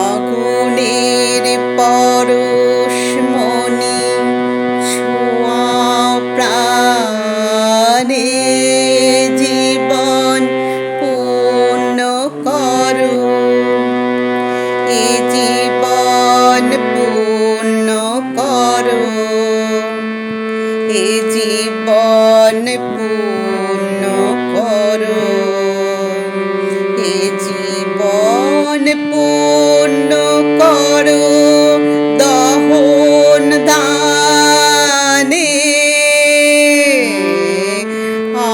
আগুনের পরশমণি ছোঁয়া প্রাণে জীবন পূর্ণ করো, এ জীবন পূর্ণ করো, এ জীবন পূর্ণ করো, এ জীবন পূর্ণ করো দহন দানে।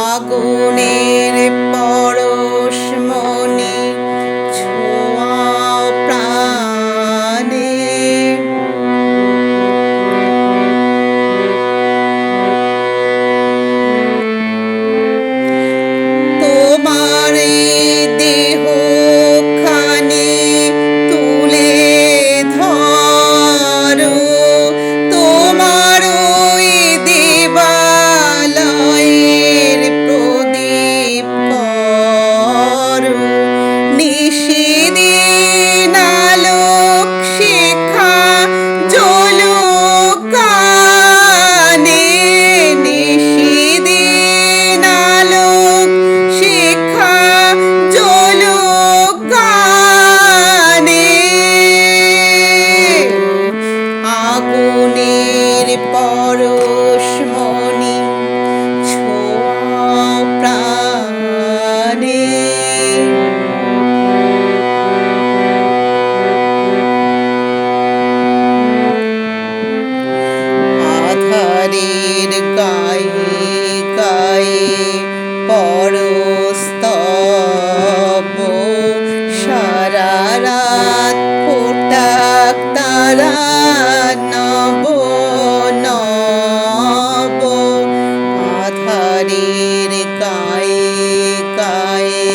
আগুনের পরশমণি ছোঁয়া প্রাণে। তোমার দেহ খানি তুলে ধরো, তোমার দেবালয়ের প্রদীপ করো, নিশিদিন আলোক শিখা জ্বলুক কানে, নিশিদিন আলোক শিখা জ্বলুক কানে। আগুনের পরশমণি ছোঁয়া প্রাণে। আধারের গায়ে গায়ে পরস্তব, সারা রাত ফোটাক তারা নব নব। আধারের গায়ে গায়ে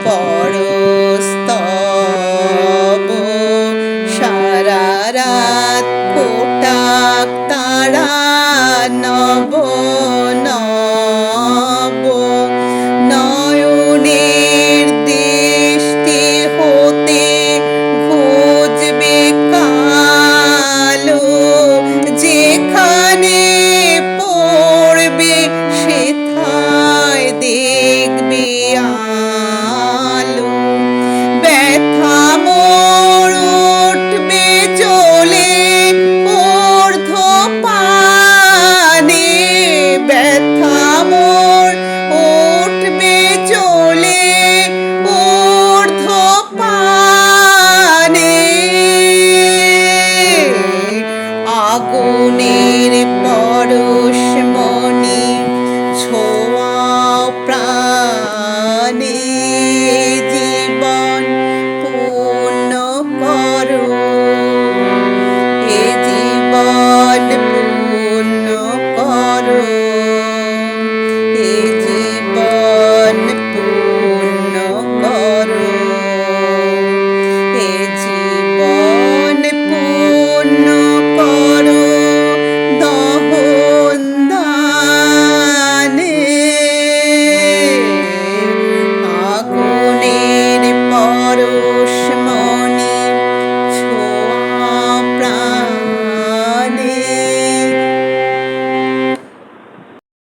পর